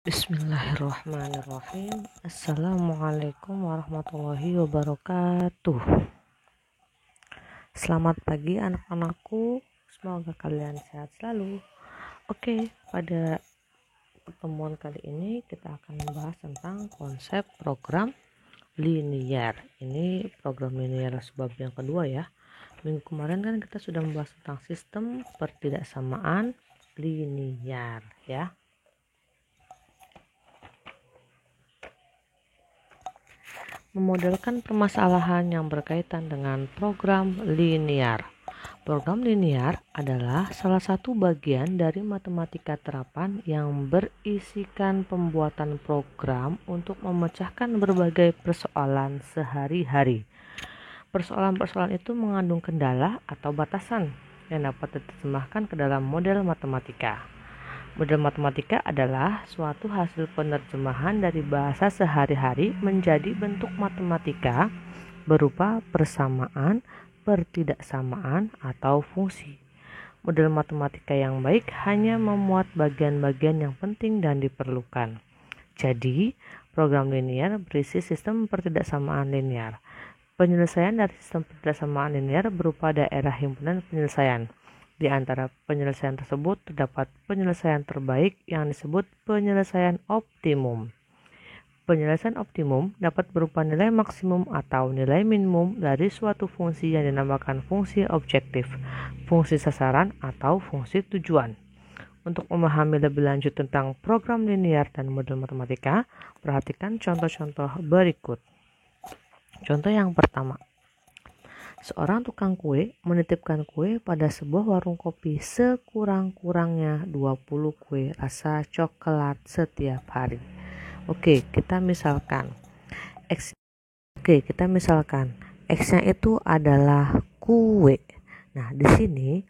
Bismillahirrahmanirrahim. Assalamualaikum warahmatullahi wabarakatuh. Selamat pagi anak-anakku. Semoga kalian sehat selalu. Oke, pada pertemuan kali ini kita akan membahas tentang konsep program linear. Ini program linear sebab yang kedua ya. Minggu kemarin kan kita sudah membahas tentang sistem pertidaksamaan linear ya. Memodelkan permasalahan yang berkaitan dengan program linear. Program linear adalah salah satu bagian dari matematika terapan yang berisikan pembuatan program untuk memecahkan berbagai persoalan sehari-hari. Persoalan-persoalan itu mengandung kendala atau batasan yang dapat diterjemahkan ke dalam model matematika. Model matematika adalah suatu hasil penerjemahan dari bahasa sehari-hari menjadi bentuk matematika berupa persamaan, pertidaksamaan, atau fungsi. Model matematika yang baik hanya memuat bagian-bagian yang penting dan diperlukan. Jadi, program linear berisi sistem pertidaksamaan linear. Penyelesaian dari sistem pertidaksamaan linear berupa daerah himpunan penyelesaian. Di antara penyelesaian tersebut terdapat penyelesaian terbaik yang disebut penyelesaian optimum. Penyelesaian optimum dapat berupa nilai maksimum atau nilai minimum dari suatu fungsi yang dinamakan fungsi objektif, fungsi sasaran, atau fungsi tujuan. Untuk memahami lebih lanjut tentang program linear dan model matematika, perhatikan contoh-contoh berikut. Contoh yang pertama. Seorang tukang kue menitipkan kue pada sebuah warung kopi sekurang-kurangnya 20 kue rasa coklat setiap hari. Oke, kita misalkan X-nya itu adalah kue. Nah, di sini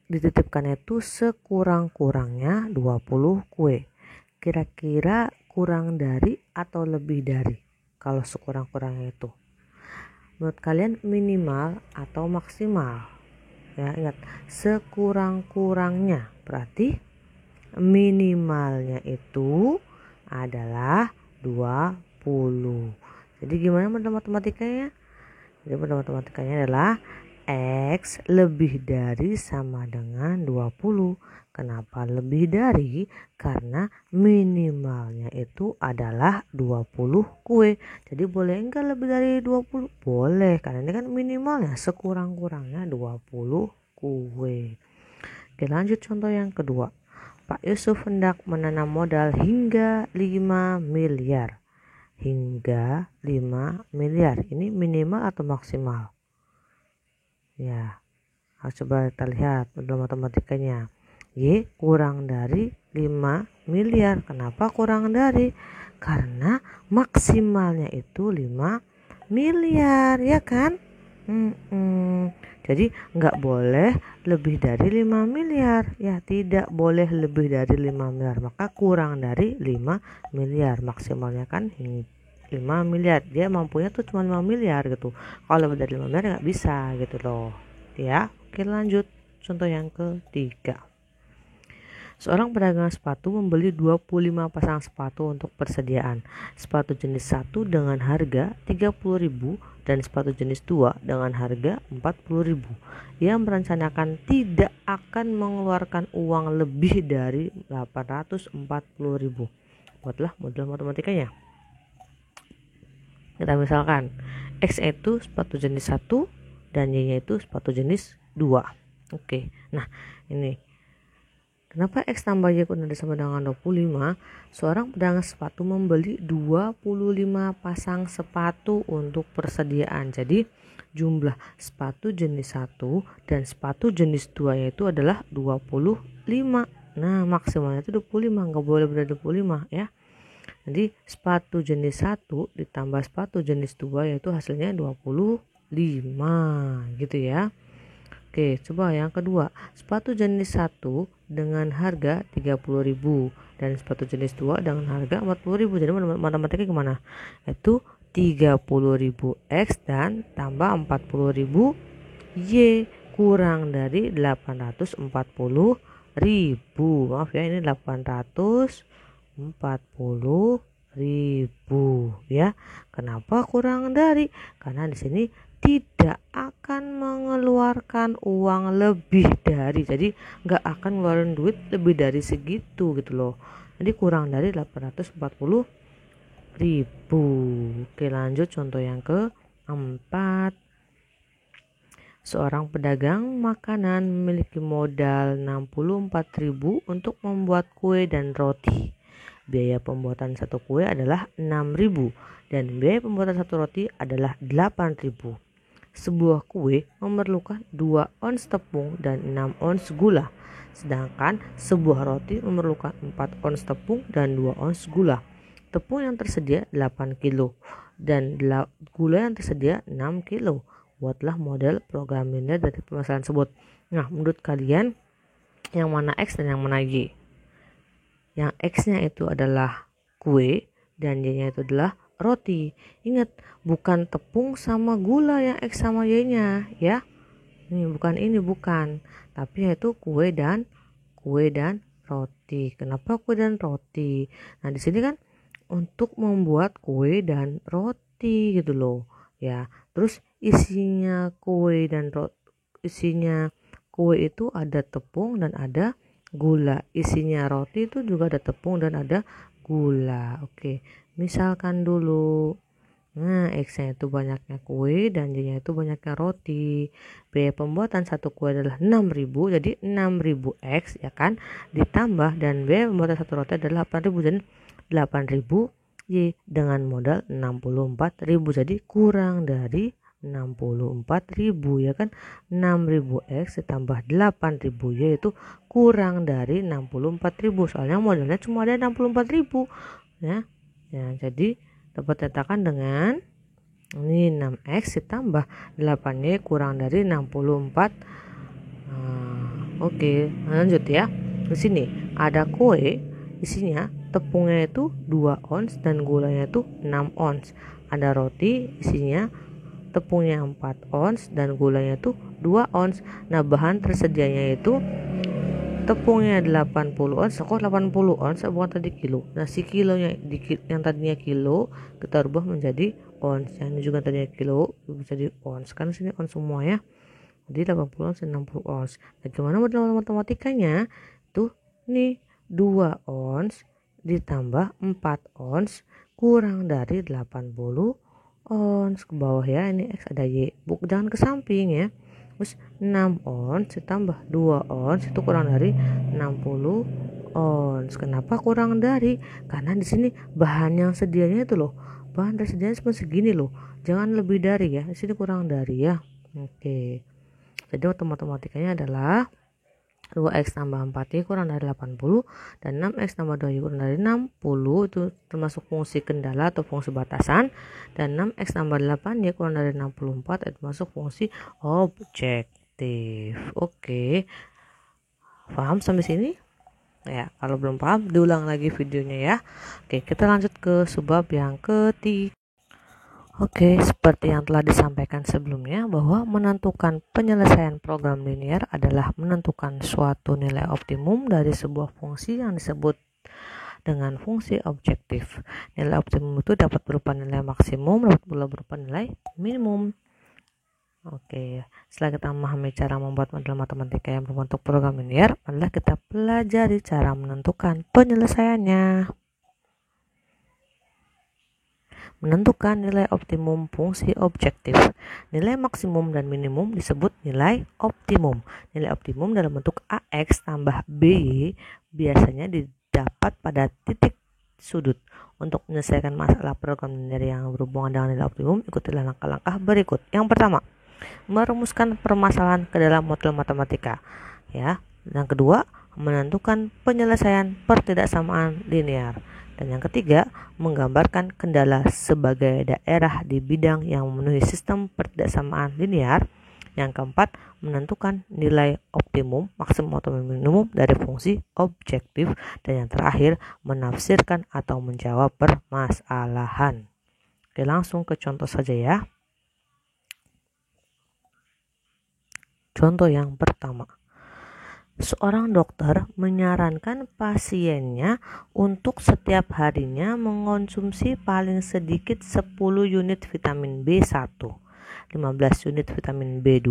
dititipkan itu sekurang-kurangnya 20 kue. Kira-kira kurang dari atau lebih dari kalau sekurang-kurangnya itu? Menurut kalian minimal atau maksimal? Ya, ingat, sekurang-kurangnya berarti minimalnya itu adalah 20. Jadi gimana model matematikanya? Jadi model matematikanya adalah X lebih dari sama dengan 20. Kenapa lebih dari? Karena minimalnya itu adalah 20 kue. Jadi boleh enggak lebih dari 20? Boleh, karena ini kan minimalnya sekurang-kurangnya 20 kue. Oke, lanjut contoh yang kedua. Pak Yusuf hendak menanam modal hingga 5 miliar. Hingga 5 miliar. Ini minimal atau maksimal? Ya, harus coba kita lihat model matematikanya. Y kurang dari 5 miliar. Kenapa kurang dari? Karena maksimalnya itu 5 miliar, ya kan? Jadi nggak boleh lebih dari 5 miliar. Ya, tidak boleh lebih dari 5 miliar. Maka kurang dari 5 miliar. Maksimalnya kan 5 miliar. Dia mampunya tuh cuma 5 miliar gitu. Kalau lebih dari 5 miliar nggak bisa gitu loh. Ya, oke, lanjut. Contoh yang ketiga. Seorang pedagang sepatu membeli 25 pasang sepatu untuk persediaan. Sepatu jenis 1 dengan harga 30.000 dan sepatu jenis 2 dengan harga 40.000. Ia merencanakan tidak akan mengeluarkan uang lebih dari 840.000. Buatlah model matematikanya. Kita misalkan X itu sepatu jenis 1 dan Y itu sepatu jenis 2. Oke. Nah, ini kenapa X tambah Y kurang dari sama dengan 25? Seorang pedagang sepatu membeli 25 pasang sepatu untuk persediaan. Jadi jumlah sepatu jenis 1 dan sepatu jenis 2 yaitu adalah 25. Nah, maksimalnya itu 25, enggak boleh lebih dari 25 ya. Jadi sepatu jenis 1 ditambah sepatu jenis 2 yaitu hasilnya 25 gitu ya. Oke, coba yang kedua. Sepatu jenis 1 dengan harga 30.000 dan sepatu jenis 2 dengan harga 40.000. Jadi matematika gimana? Itu 30.000 X dan tambah 40.000 Y kurang dari 840.000. Maaf ya, ini 840.000 40.000 ya. Kenapa kurang dari? Karena di sini tidak akan mengeluarkan uang lebih dari, jadi nggak akan ngeluarin duit lebih dari segitu gitu loh. Jadi kurang dari 840.000. Oke, lanjut contoh yang keempat. Seorang pedagang makanan memiliki modal 64.000 untuk membuat kue dan roti. Biaya pembuatan satu kue adalah 6.000 dan biaya pembuatan satu roti adalah 8.000. Sebuah kue memerlukan 2 ons tepung dan 6 ons gula. Sedangkan sebuah roti memerlukan 4 ons tepung dan 2 ons gula. Tepung yang tersedia 8 kilo dan gula yang tersedia 6 kilo. Buatlah model program linear dari permasalahan tersebut. Nah, menurut kalian yang mana X dan yang mana Y? Yang X-nya itu adalah kue dan Y-nya itu adalah roti. Ingat, bukan tepung sama gula yang X sama Y-nya ya. Ini bukan. Tapi yaitu kue dan roti. Kenapa kue dan roti? Nah, di sini kan untuk membuat kue dan roti gitu loh. Ya, terus isinya kue itu ada tepung dan ada gula. Isinya roti itu juga ada tepung dan ada gula. Oke, misalkan dulu. Nah, X-nya itu banyaknya kue dan Y-nya itu banyaknya roti. Biaya pembuatan satu kue adalah 6.000, jadi 6.000 X ya kan, ditambah dan biaya pembuatan satu roti adalah 8.000, jadi 8.000 Y dengan modal 64.000, jadi kurang dari 64.000 ya kan. 6.000 X ditambah 8.000 Y itu kurang dari 64.000, soalnya modalnya cuma ada 64.000 ya. Jadi dapat nyatakan dengan ini 6X ditambah 8Y kurang dari 64. Oke, lanjut ya. Di sini ada kue, isinya tepungnya itu 2 ons dan gulanya itu 6 ons. Ada roti, isinya tepungnya 4 ons dan gulanya itu 2 ons. Nah, bahan tersedianya itu tepungnya 80 ons, kok 80 ons bukan tadi kilo. Nah, si kilonya yang tadinya kilo kita rubah menjadi ons. Yang ini juga tadinya kilo menjadi ons. Kan sini ons semua ya. Jadi 80 ons dan 60 ons. Nah, gimana model matematikanya? Tuh nih 2 ons ditambah 4 ons kurang dari 80 ons. Ke bawah ya, ini X ada Y. Jangan ke samping ya. Terus 6 ons ditambah 2 ons itu kurang dari 60 ons. Kenapa kurang dari? Karena di sini bahan yang sedianya itu loh. Bahan tersedianya cuma segini loh. Jangan lebih dari ya. Di sini kurang dari ya. Oke. Jadi matematikanya adalah 2X tambah 4Y kurang dari 80 dan 6X tambah 2Y kurang dari 60, itu termasuk fungsi kendala atau fungsi batasan, dan 6X tambah 8Y kurang dari 64 itu termasuk fungsi objektif. Oke, paham sampai sini? Ya, kalau belum paham diulang lagi videonya ya. Oke, kita lanjut ke subbab yang ketiga. Oke, seperti yang telah disampaikan sebelumnya bahwa menentukan penyelesaian program linear adalah menentukan suatu nilai optimum dari sebuah fungsi yang disebut dengan fungsi objektif. Nilai optimum itu dapat berupa nilai maksimum, dapat pula berupa nilai minimum. Oke, setelah kita memahami cara membuat model matematika yang berbentuk program linear, adalah kita pelajari cara menentukan penyelesaiannya. Menentukan nilai optimum fungsi objektif. Nilai maksimum dan minimum disebut nilai optimum. Nilai optimum dalam bentuk AX tambah BY biasanya didapat pada titik sudut. Untuk menyelesaikan masalah program linear yang berhubungan dengan nilai optimum, ikutilah langkah-langkah berikut. Yang pertama, merumuskan permasalahan ke dalam model matematika. Ya. Yang kedua, menentukan penyelesaian pertidaksamaan linear. Dan yang ketiga, menggambarkan kendala sebagai daerah di bidang yang memenuhi sistem pertidaksamaan linear. Yang keempat, menentukan nilai optimum, maksimum atau minimum dari fungsi objektif. Dan yang terakhir, menafsirkan atau menjawab permasalahan. Oke, langsung ke contoh saja ya. Contoh yang pertama. Seorang dokter menyarankan pasiennya untuk setiap harinya mengonsumsi paling sedikit 10 unit vitamin B1, 15 unit vitamin B2.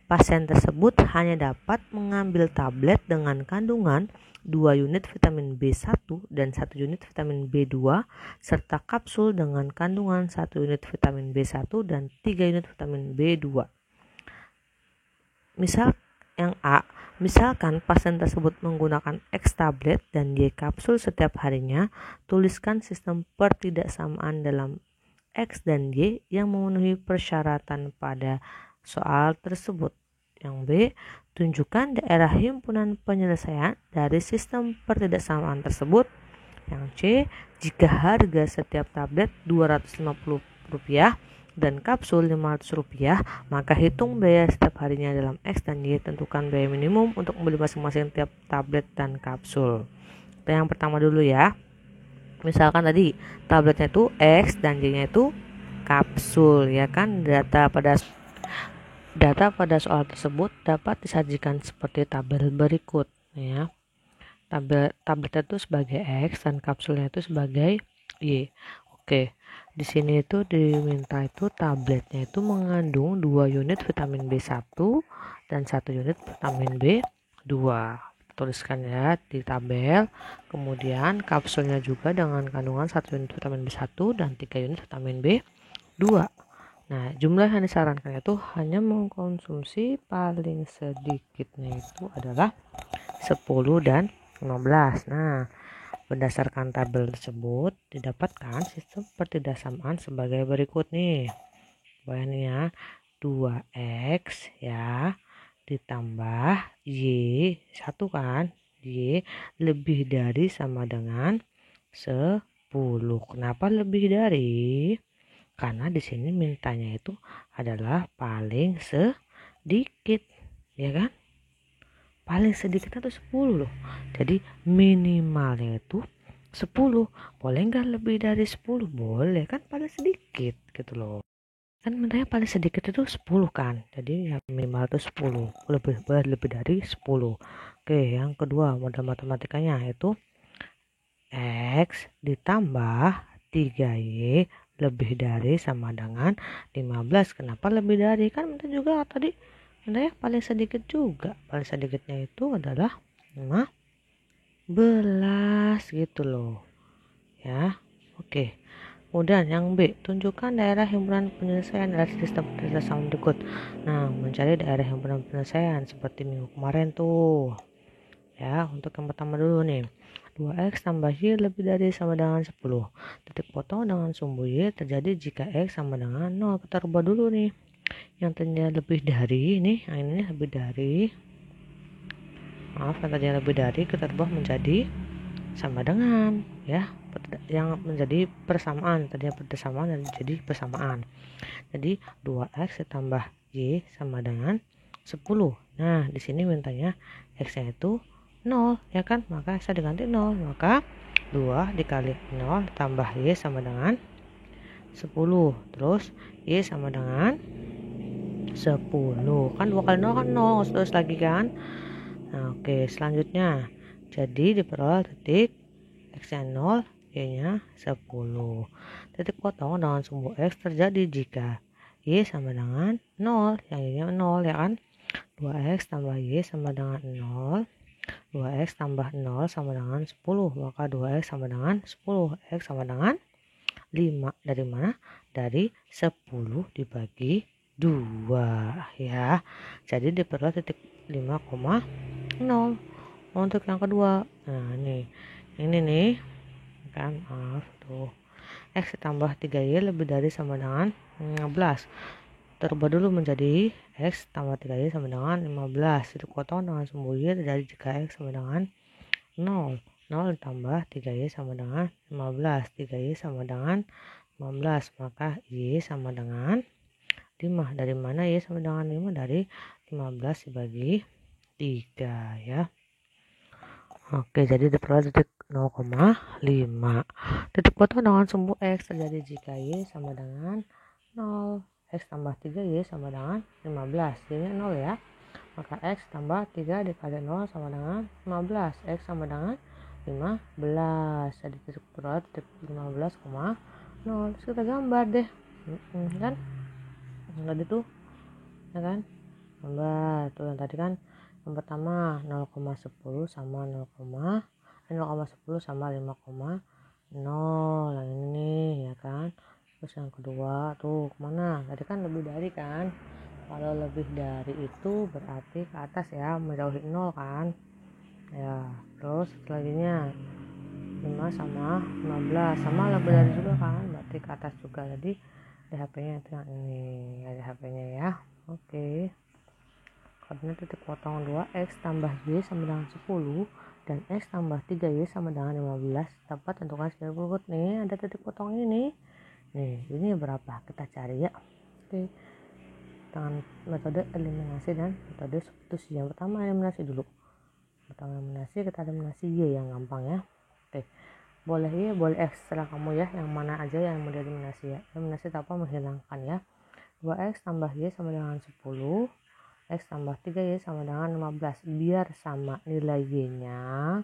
Pasien tersebut hanya dapat mengambil tablet dengan kandungan 2 unit vitamin B1 dan 1 unit vitamin B2 serta kapsul dengan kandungan 1 unit vitamin B1 dan 3 unit vitamin B2. Misalkan pasien tersebut menggunakan X tablet dan Y kapsul setiap harinya, tuliskan sistem pertidaksamaan dalam X dan Y yang memenuhi persyaratan pada soal tersebut. Yang B, tunjukkan daerah himpunan penyelesaian dari sistem pertidaksamaan tersebut. Yang C, jika harga setiap tablet Rp250 dan kapsul Rp500, maka hitung biaya setiap harinya dalam X dan Y. Tentukan biaya minimum untuk membeli masing-masing tiap tablet dan kapsul. Kita yang pertama dulu ya. Misalkan tadi tabletnya itu X dan Y-nya itu kapsul, ya kan. Data pada soal tersebut dapat disajikan seperti tabel berikut ya. Tabletnya itu sebagai X dan kapsulnya itu sebagai Y. Oke. Di sini itu diminta itu tabletnya itu mengandung 2 unit vitamin B1 dan 1 unit vitamin B2. Tuliskan ya di tabel. Kemudian kapsulnya juga dengan kandungan 1 unit vitamin B1 dan 3 unit vitamin B2. Nah, jumlah yang disarankan itu hanya mengkonsumsi paling sedikitnya itu adalah 10 dan 15. Nah, berdasarkan tabel tersebut didapatkan sistem pertidaksamaan sebagai berikut nih. Bayangin ya, 2X ya ditambah Y 1 kan, Y lebih dari sama dengan 10. Kenapa lebih dari? Karena di sini mintanya itu adalah paling sedikit, ya kan? Paling sedikitnya itu 10 loh. Jadi minimalnya itu 10. Boleh nggak lebih dari 10? Boleh kan, paling sedikit gitu loh. Kan mintanya paling sedikit itu 10 kan. Jadi yang minimal itu 10. Boleh lebih dari 10. Oke, yang kedua modal matematikanya yaitu X ditambah 3Y lebih dari sama dengan 15. Kenapa lebih dari? Kan minta juga tadi ya paling sedikit juga. Paling sedikitnya itu adalah 15 gitu loh ya. Oke, kemudian yang B, tunjukkan daerah himpunan penyelesaian dari sistem pertidaksamaan berikut. Nah, mencari daerah himpunan penyelesaian seperti minggu kemarin tuh ya. Untuk yang pertama dulu nih, 2X tambah Y lebih dari sama dengan 10. Titik potong dengan sumbu Y terjadi jika X sama dengan 0. Kita rubah dulu nih. Yang tadinya lebih dari nih, yang ini lebih dari, yang tadinya lebih dari kita rubah menjadi sama dengan ya, yang menjadi persamaan. Tadinya persamaan dan jadi persamaan. Jadi 2X ditambah Y sama dengan 10. Nah, di sini mintanya X-nya itu 0 ya kan, maka X diganti 0. Maka 2 dikali 0 tambah Y sama dengan 10. Terus Y sama dengan 10 kan, 2 kali 0 kan 0, terus lagi kan. Nah, oke, selanjutnya jadi diperoleh titik X-nya 0, Y-nya 10. Titik potong dengan sumbu X terjadi jika Y sama dengan 0, yang Y-nya 0 ya kan. 2X tambah Y sama dengan 0. 2X tambah 0 sama dengan 10. Maka 2X sama dengan 10. X sama dengan 5. Dari mana? Dari 10 dibagi 2 ya. Jadi diperoleh titik 5,0. Untuk yang kedua, nah ini nih kan, maaf tuh, X ditambah 3Y lebih dari sama dengan 15. Terubah dulu menjadi X tambah 3Y sama dengan 15. Titik potong dengan sumbu Y terjadi jika X sama dengan 0. 0 ditambah 3Y sama dengan 15. 3Y sama dengan 15. Maka Y sama dengan 5. Dari mana Y sama dengan 5? Dari 15 dibagi 3 ya. Oke, jadi diperoleh titik 0,5. Titik potong dengan sumbu X terjadi jika Y sama dengan 0. X tambah 3Y sama dengan 15. Jadi 0 ya. maka X tambah 3 dikali 0 sama dengan 15. X sama dengan 15. Jadi titik berat titik 15,0. Terus kita gambar deh. Kan? Tadi tuh, ya kan? Gambar tuh yang tadi kan. Yang pertama 0,10 sama 0,10 sama 5,0. Yang ini ya kan. Terus yang kedua tuh kemana? Tadi kan lebih dari kan. Kalau lebih dari itu berarti ke atas ya, menjauhi 0 kan ya. Terus selanjutnya 5 sama 15 sama lebih dari juga kan, berarti ke atas juga. Jadi DHP nya itu yang ini, ada DHP nya ya. Oke, koordinat titik potong 2 X tambah Y sama dengan 10 dan X tambah 3Y sama dengan 15 dapat tentukan sebagai berikut. Nih ada titik potong ini nih, ini berapa kita cari ya. Oke, dengan metode eliminasi dan metode substitusi. Yang pertama eliminasi dulu. Pertama eliminasi, kita eliminasi Y yang gampang ya. Oke, boleh Y boleh X, setelah kamu ya, yang mana aja yang mau dieliminasi ya. Eliminasi tanpa menghilangkan ya. 2X tambah Y sama dengan 10, X tambah 3Y sama dengan 15. Biar sama nilai Y nya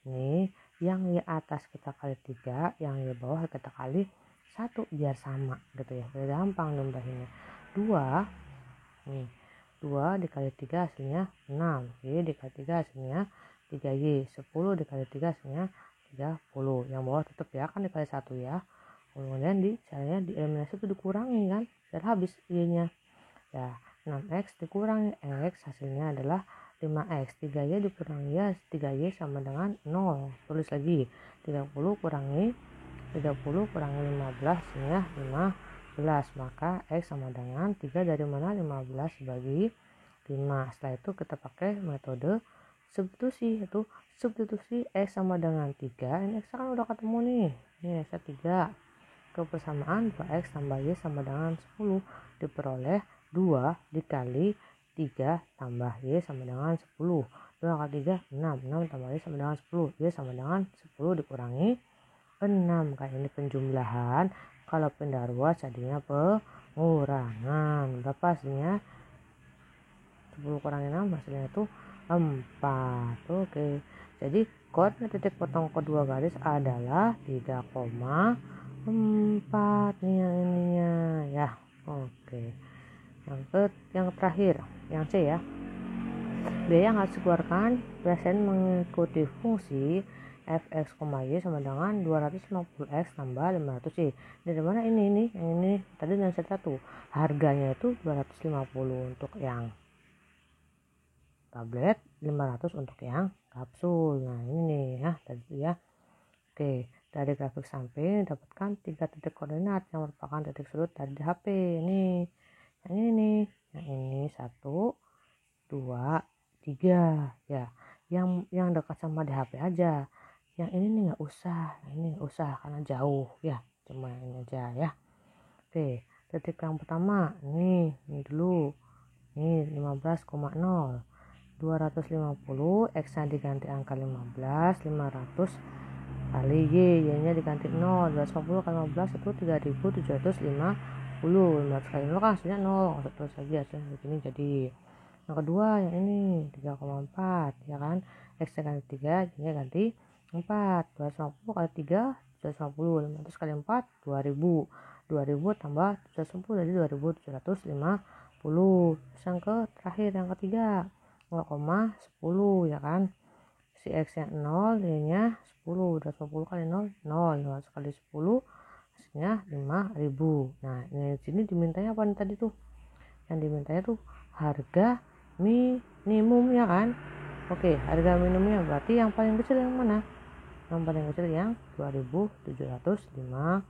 nih, yang Y atas kita kali 3, yang Y bawah kita kali 1 biar sama gitu ya. Biar gampang nambahinnya. 2 dikali 3 hasilnya 6, Y dikali 3 hasilnya 3Y, 10 dikali 3 hasilnya 30. Yang bawah tetap ya kan dikali 1 ya. Kemudian caranya dieliminasi itu dikurangi kan biar habis Y nya ya. 6X dikurangi X hasilnya adalah 5X. 3Y dikurangi ya, 3Y sama dengan 0. Tulis lagi 30 kurangi 15 hasilnya 15. Maka X sama dengan 3 dari mana 15 bagi 5. Setelah itu kita pakai metode substitusi, yaitu substitusi X sama dengan 3. Ini X kan udah ketemu nih, ini X 3. Kebersamaan 2X tambah Y sama dengan 10 diperoleh 2 dikali 3 tambah Y sama dengan 10. 2 kali 3 6, 6 tambah Y sama dengan 10, Y sama dengan 10 dikurangi 6. Kayak ini penjumlahan, kalau pindah ruas jadinya pengurangan. Berapa hasilnya? 10 kurangi 6 hasilnya itu 4. Oke, jadi koordinat titik potong kedua garis adalah 3,4 nih yang ininya ya. Oke, yang terakhir yang C ya. Biaya yang harus dikeluarkan present mengikuti fungsi fx, y sama dengan 250x tambah 500y. Dari mana ini yang ini tadi yang satu, harganya itu 250 untuk yang tablet, 500 untuk yang kapsul. Nah ini nih ya tadi ya. Oke, dari grafik samping dapatkan 3 titik koordinat yang merupakan titik sudut dari HP. Ini yang ini nih, yang ini 1 2 3 ya. Yang dekat sama DHP aja. Yang ini nih nggak usah, ini nggak usah karena jauh ya, cuma ini aja ya. Oke, titik yang pertama ini dulu, ini 15,0, 250 X nya diganti angka 15, 500 kali Y nya diganti 0, 250 kali 15 itu 3750, 500 kali 0 kan hasilnya 0, terus lagi hasilnya begini. Jadi yang kedua yang ini 3,4 ya kan, X nya ganti 3, Y nya ganti 4, 250 kali 3 250, 500 kali 4 2000, 2000 tambah 250 jadi 2750. Terus yang terakhir yang ketiga 0,10 ya kan, si X nya 0, Y nya 10, 250 kali 0 0, 500 kali 10 hasilnya 5000. Nah ini sini dimintanya apa nih tadi tuh, yang dimintanya tuh harga minimum ya kan. Oke, harga minimumnya berarti yang paling kecil yang mana? Yang paling kecil yang 2750.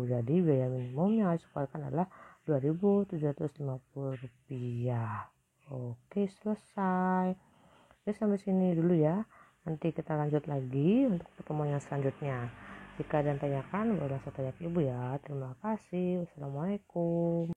Jadi biaya minimum yang harus dikeluarkan adalah 2750 rupiah. Oke, selesai. Oke, sampai sini dulu ya. Nanti kita lanjut lagi untuk pertemuan yang selanjutnya. Jika ada yang tanyakan, boleh langsung tanya ke ibu ya. Terima kasih. Wassalamualaikum.